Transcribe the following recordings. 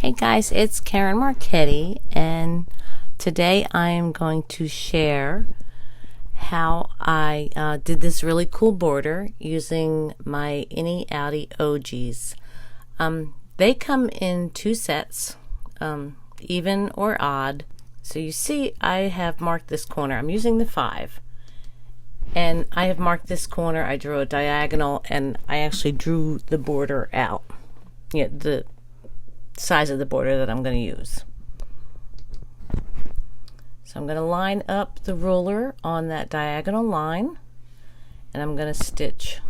Hey guys, it's Karen Marchetti, and today I am going to share how I did this really cool border using my Innie Outie Ogees. They come in two sets, even or odd. So you see I have marked this corner. I'm using the 5. And I have marked this corner. I drew a diagonal and I actually drew the border out. Yeah, the size of the border that I'm going to use. So I'm going to line up the ruler on that diagonal line, and I'm going to stitch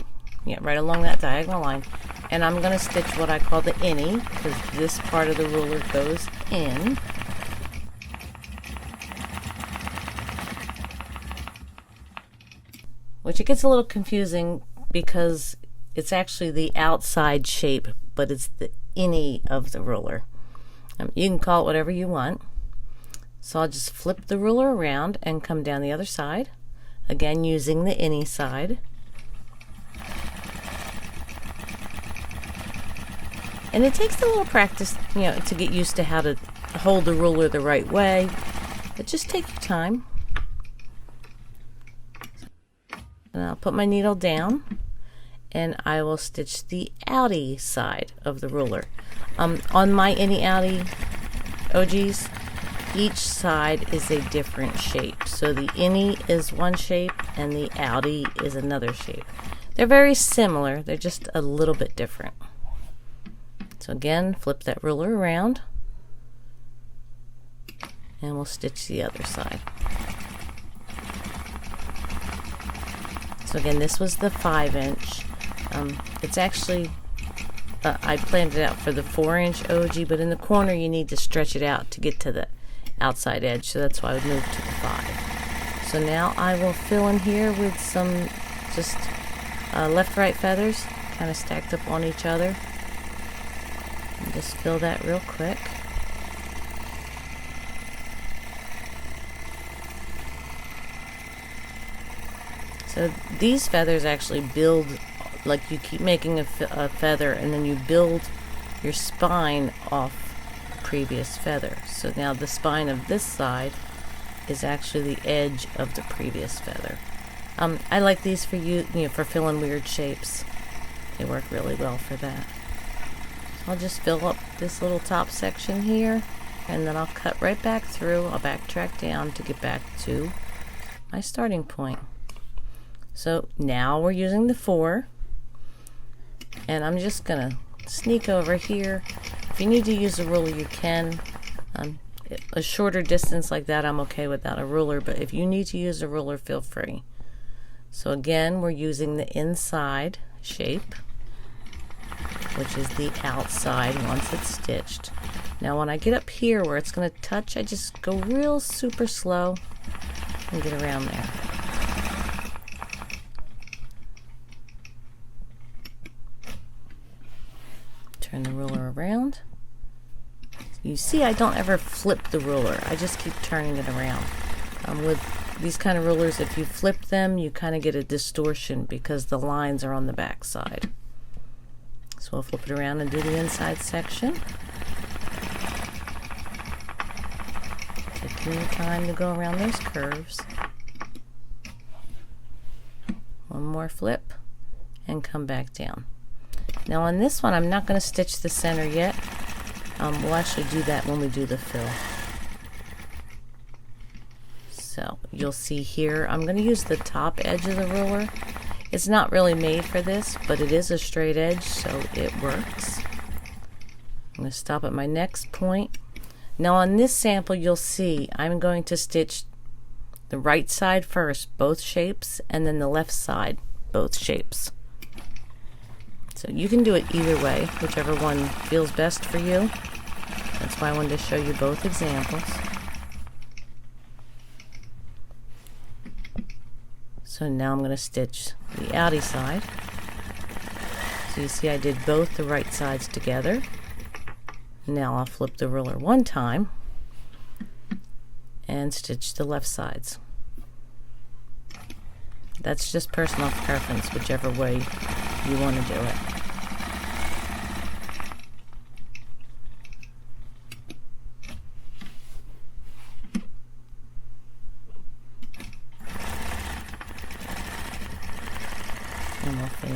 right along that diagonal line, and I'm going to stitch what I call the innie, because this part of the ruler goes in. Which it gets a little confusing because it's actually the outside shape, but it's the innie of the ruler. You can call it whatever you want. So I'll just flip the ruler around and come down the other side, again using the innie side. And it takes a little practice, to get used to how to hold the ruler the right way. But just take your time. And I'll put my needle down, and I will stitch the outie side of the ruler. On my Innie Outie Ogees, each side is a different shape. So the innie is one shape and the outie is another shape. They're very similar, they're just a little bit different. So again, flip that ruler around and we'll stitch the other side. So again, this was the 5-inch. It's actually, I planned it out for the 4-inch Ogee, but in the corner you need to stretch it out to get to the outside edge, so that's why I would move to the 5. So now I will fill in here with some just left-right feathers, kind of stacked up on each other. And just fill that real quick. So these feathers actually build, like you keep making a feather and then you build your spine off the previous feather. So now the spine of this side is actually the edge of the previous feather. I like these for for filling weird shapes. They work really well for that. So I'll just fill up this little top section here, and then I'll cut right back through. I'll backtrack down to get back to my starting point. So now we're using the 4, and I'm just gonna sneak over here. If you need to use a ruler, you can. A shorter distance like that, I'm okay without a ruler, but if you need to use a ruler, feel free. So again, we're using the inside shape, which is the outside once it's stitched. Now when I get up here where it's gonna touch, I just go real super slow and get around there. Turn the ruler around. You see I don't ever flip the ruler. I just keep turning it around. With these kind of rulers, if you flip them, you kind of get a distortion because the lines are on the back side. So we'll flip it around and do the inside section. Taking your time to go around those curves. One more flip and come back down. Now on this one, I'm not going to stitch the center yet. We'll actually do that when we do the fill. So you'll see here, I'm going to use the top edge of the ruler. It's not really made for this, but it is a straight edge, so it works. I'm going to stop at my next point. Now on this sample, you'll see I'm going to stitch the right side first, both shapes, and then the left side, both shapes. So you can do it either way, whichever one feels best for you. That's why I wanted to show you both examples. So now I'm going to stitch the outie side. So you see I did both the right sides together. Now I'll flip the ruler one time and stitch the left sides. That's just personal preference, whichever way you want to do it.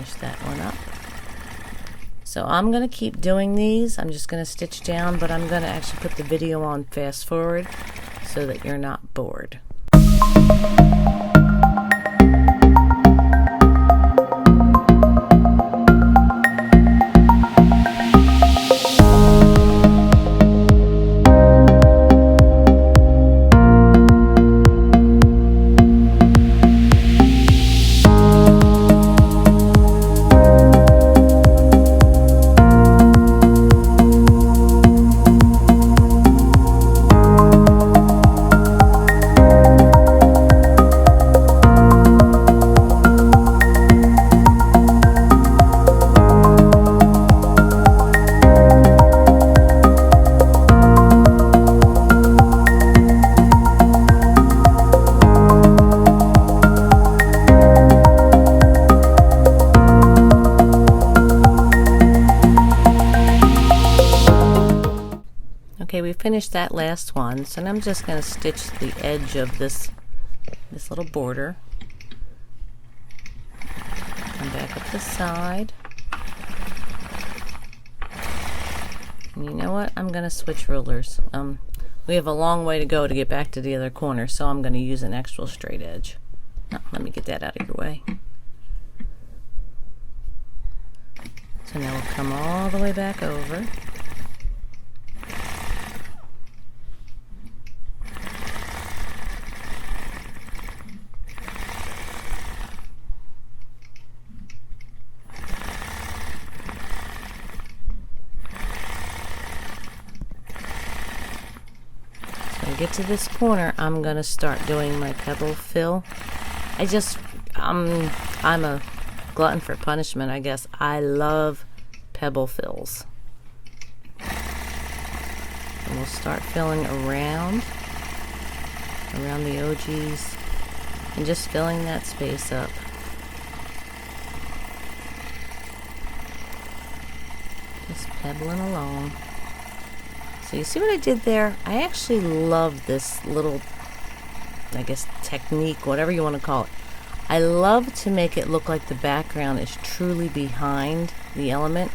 finish that one up. So I'm going to keep doing these. I'm just going to stitch down, but I'm going to actually put the video on fast forward so that you're not bored. Okay, we finished that last one, so now I'm just going to stitch the edge of this little border. Come back up the side. And you know what? I'm going to switch rulers. We have a long way to go to get back to the other corner, so I'm going to use an actual straight edge. Oh, let me get that out of your way. So now we'll come all the way back over. Get to this corner, I'm gonna start doing my pebble fill. I'm a glutton for punishment, I guess. I love pebble fills. And we'll start filling around the Ogees and just filling that space up. Just pebbling along. So you see what I did there? I actually love this little, I guess, technique, whatever you want to call it. I love to make it look like the background is truly behind the element.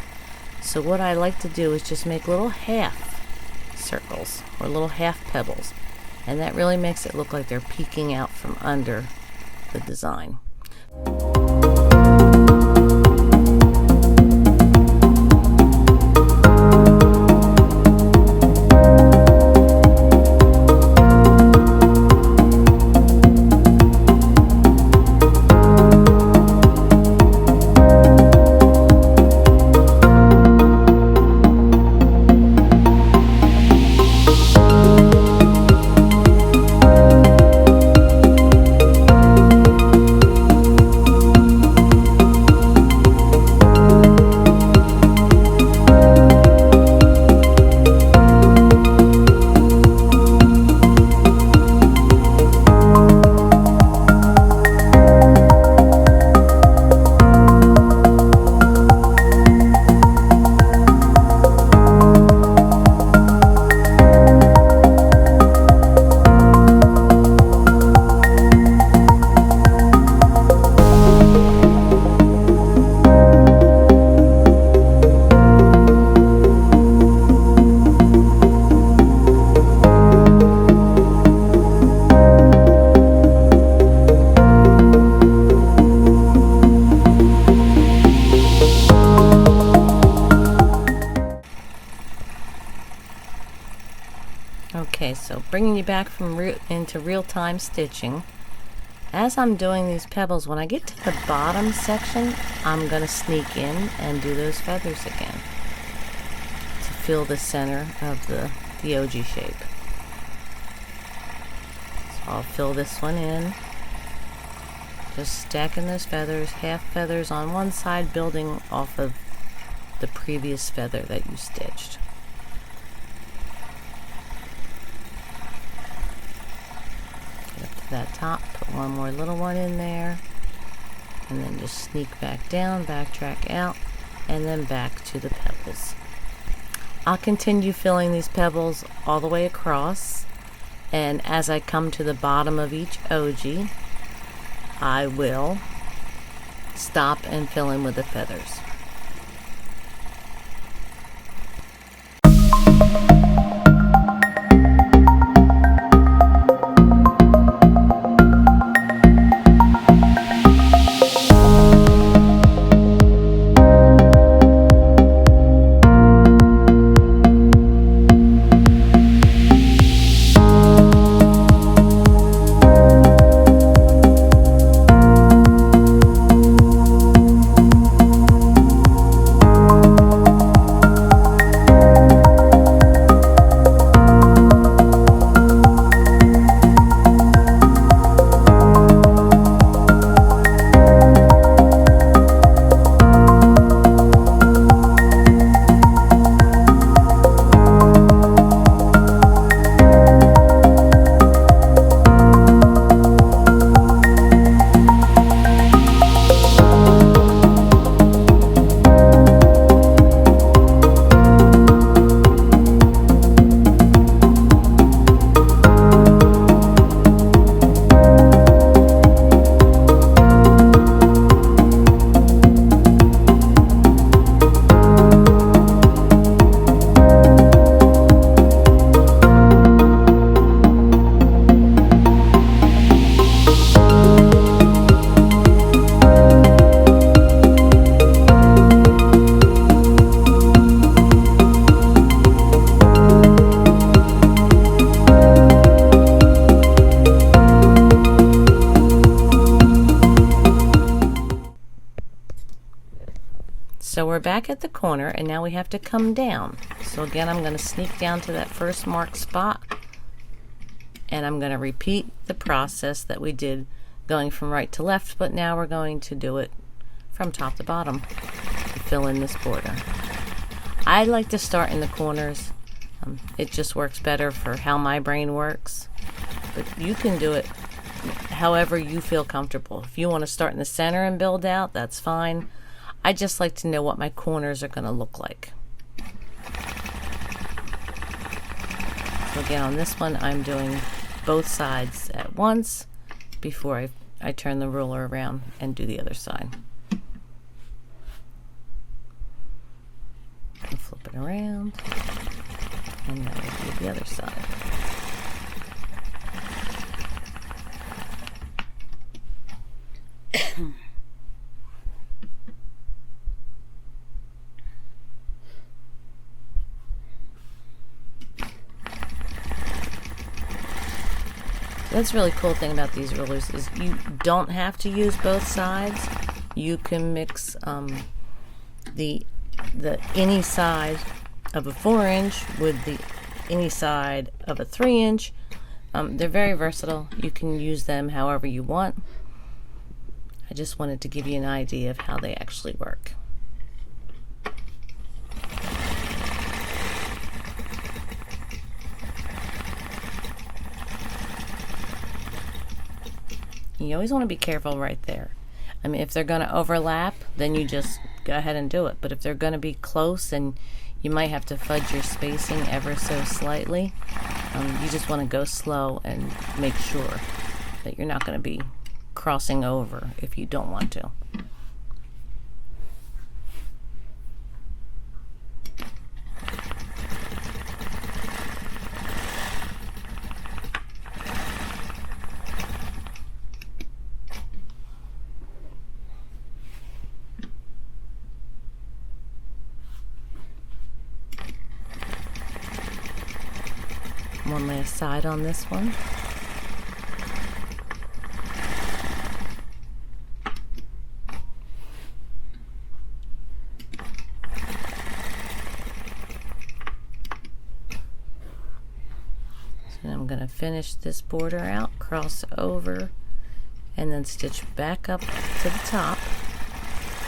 So what I like to do is just make little half circles or little half pebbles. And that really makes it look like they're peeking out from under the design. Okay, so bringing you back from into real-time stitching. As I'm doing these pebbles, when I get to the bottom section, I'm going to sneak in and do those feathers again to fill the center of the Ogee shape. So I'll fill this one in, just stacking those feathers, half feathers on one side, building off of the previous feather that you stitched. That top, put one more little one in there, and then just sneak back down, backtrack out, and then back to the pebbles. I'll continue filling these pebbles all the way across, and as I come to the bottom of each Ogee, I will stop and fill in with the feathers. So we're back at the corner, and now we have to come down. So again, I'm going to sneak down to that first marked spot, and I'm going to repeat the process that we did going from right to left, but now we're going to do it from top to bottom to fill in this border. I like to start in the corners. It just works better for how my brain works, but you can do it however you feel comfortable. If you want to start in the center and build out, that's fine. I just like to know what my corners are going to look like. So again, on this one, I'm doing both sides at once before I turn the ruler around and do the other side. I'll flip it around, and now we'll do the other side. That's a really cool thing about these rulers is you don't have to use both sides. You can mix the innie side of a 4-inch with the innie side of a 3-inch. They're very versatile. You can use them however you want. I just wanted to give you an idea of how they actually work. You always want to be careful right there. I mean, if they're going to overlap, then you just go ahead and do it. But if they're going to be close and you might have to fudge your spacing ever so slightly, you just want to go slow and make sure that you're not going to be crossing over if you don't want to. One last side on this one. So I'm going to finish this border out, cross over, and then stitch back up to the top,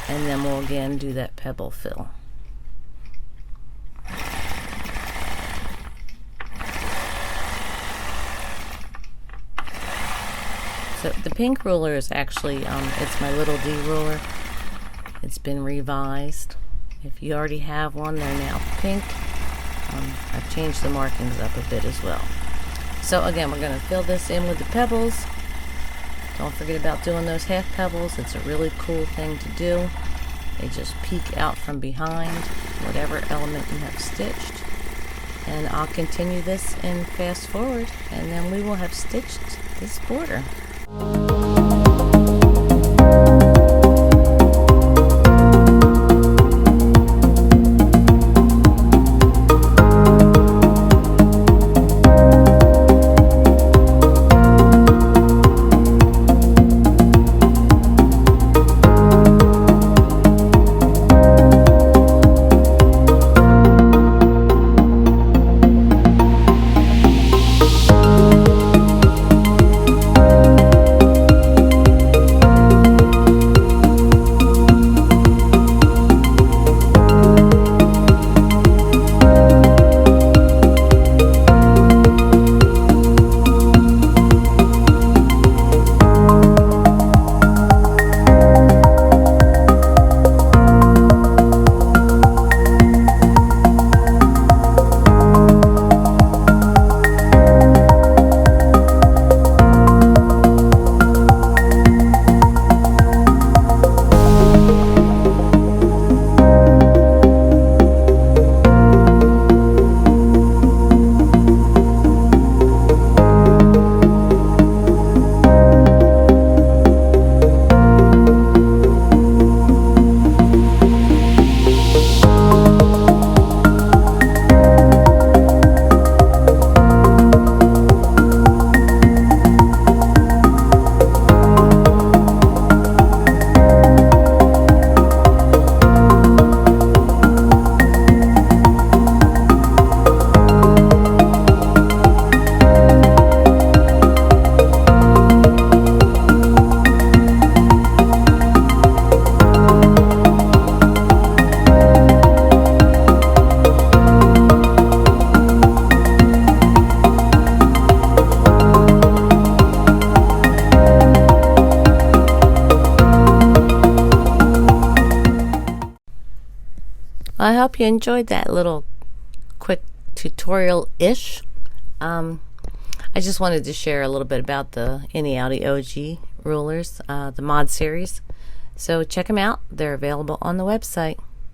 and then we'll again do that pebble fill. So the pink ruler is actually, it's my little D ruler. It's been revised. If you already have one, they're now pink. I've changed the markings up a bit as well. So again, we're going to fill this in with the pebbles. Don't forget about doing those half pebbles. It's a really cool thing to do. They just peek out from behind whatever element you have stitched. And I'll continue this and fast forward, and then we will have stitched this border. I hope you enjoyed that little quick tutorial-ish. I just wanted to share a little bit about the Innie Outie Ogee rulers, the mod series. So check them out. They're available on the website.